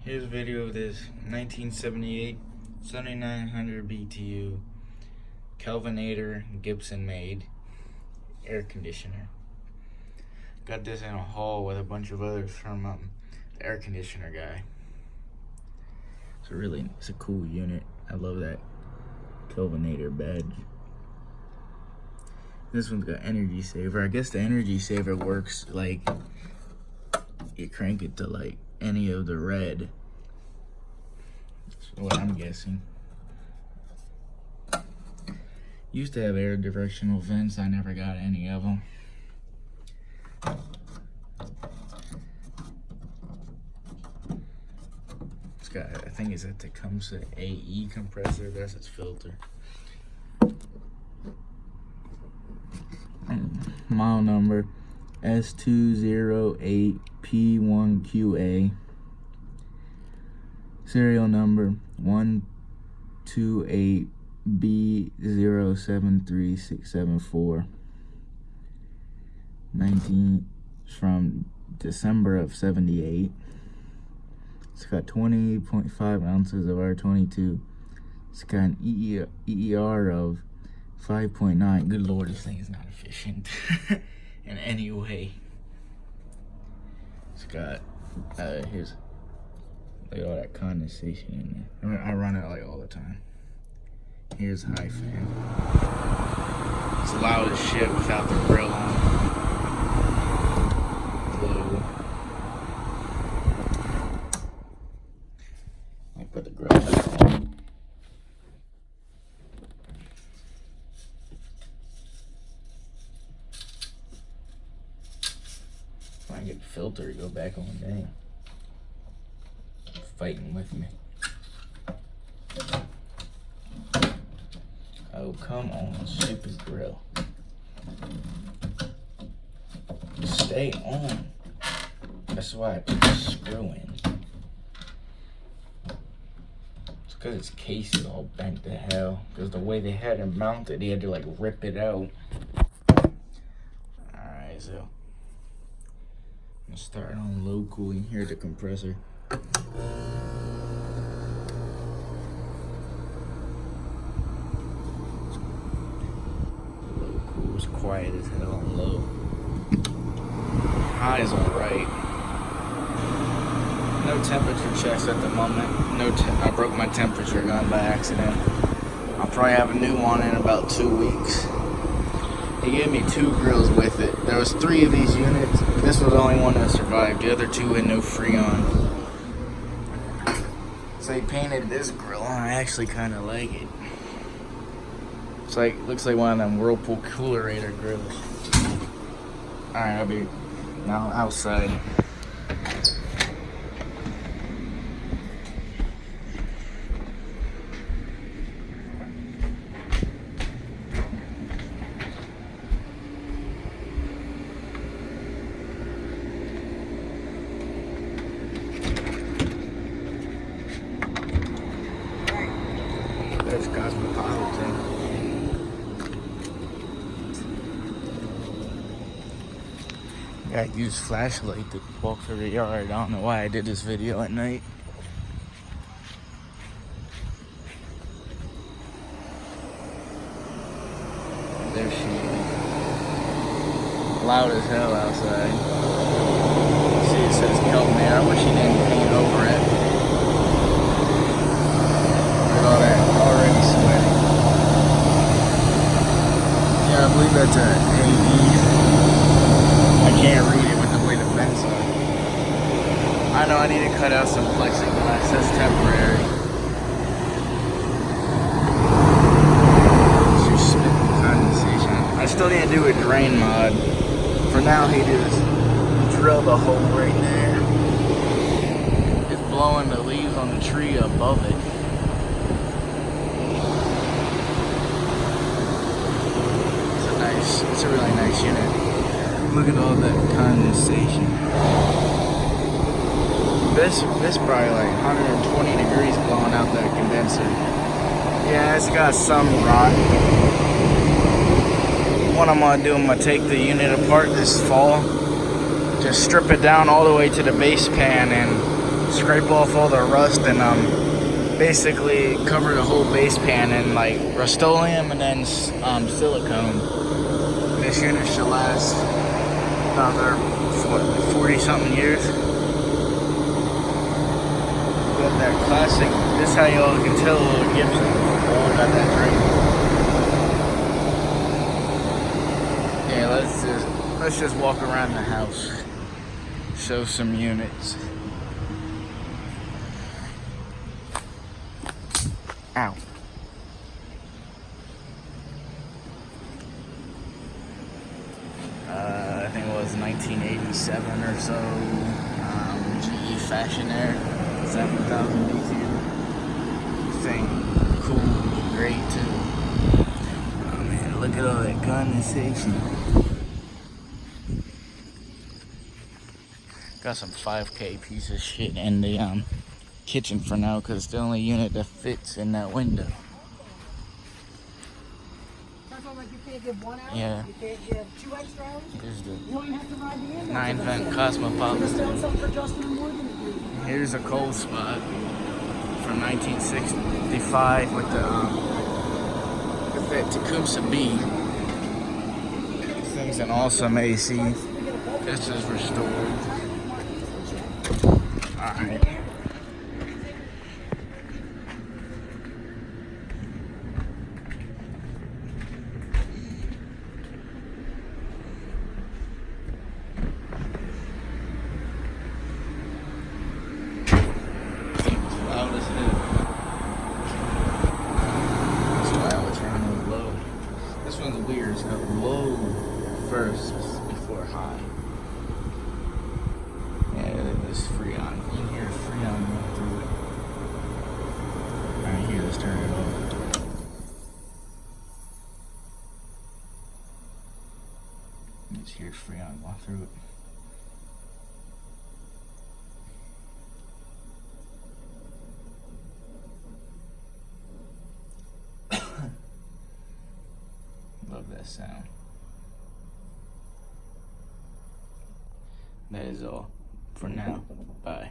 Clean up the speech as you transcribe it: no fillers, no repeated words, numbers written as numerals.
Here's a video of this 1978 7900 BTU Kelvinator Gibson made air conditioner. Got this in a haul with a bunch of others from the air conditioner guy. It's a cool unit. I love that Kelvinator badge. This one's got energy saver. I guess the energy saver works like you crank it to like any of the red. That's what I'm guessing. Used to have air directional vents. I never got any of them. It's got, I think it's a Tecumseh AE compressor. That's its filter. Model number S208P1QA. Serial number 128B073674. 19 from December of 78. It's got 20.5 ounces of R22. It's got an EER of 5.9. Good Lord, this thing is not efficient in any way. It's got, here's, look at all that condensation in there. I run it like all the time. Here's a high fan. It's loud as shit without the grill on. Blue. Let me put the grill back on. If I get the filter to go back on, dang. Fighting with me. Oh, come on, stupid grill. Stay on. That's why I put the screw in. It's because its case is all bent to hell. Because the way they had it mounted, he had to like rip it out. Alright, so I'm gonna start on low cooling. Here's the compressor. Low cool is quiet as hell on low. High is alright. No temperature checks at the moment. I broke my temperature gun by accident. I'll probably have a new one in about 2 weeks. He gave me 2 grills with it. There was 3 of these units. This was the only one that survived. The other 2 had no Freon. So he painted this grill and I actually kind of like it. It's like, looks like one of them Whirlpool Coolerator grills. Alright, I'll be now outside. There's Cosmopolitan. I use flashlight to walk through the yard. I don't know why I did this video at night. There she is. Loud as hell outside. See, it says Kelvinator. I wish he didn't paint over it. Look at all that already sweating. Yeah, I believe that's a AE. I can't read it with the way the vents are. I know I need to cut out some plexiglass. That's temporary. It's just spitting condensation. I still need to do a drain mod. For now, he just drilled a hole right there. It's blowing the leaves on the tree above it. It's a really nice unit. Look at all that condensation. This probably like 120 degrees blowing out that condenser. Yeah, it's got some rot. What I'm gonna do, I'm gonna take the unit apart this fall, just strip it down all the way to the base pan and scrape off all the rust and basically cover the whole base pan in like Rust-Oleum and then silicone. This unit should last another 40-something years. Got that classic. This is how y'all can tell a little Gibson. Oh, got that drink. Yeah, let's just walk around the house. Show some units. Ow. I think it was 1987 or so. GE Fashion Air 7000 BQ. Thing cool, great too. Oh man, look at all that condensation. Got some 5K piece of shit in the kitchen for now because it's the only unit that fits in that window. Like you can't give 1 hour, yeah. You can't give 2 extra hours. Here's the You don't even have to ride the ambulance. 9-vent Cosmopolitan. Here's a cold spot from 1965 with that Tecumseh B. This thing's an awesome AC. This is restored. Alright. This one's weird. It's got low first before high. Yeah, this Freon. You can hear Freon going through it. Alright, here, let's turn it off. Just hear Freon going through it. Love that sound. That is all for now. Bye.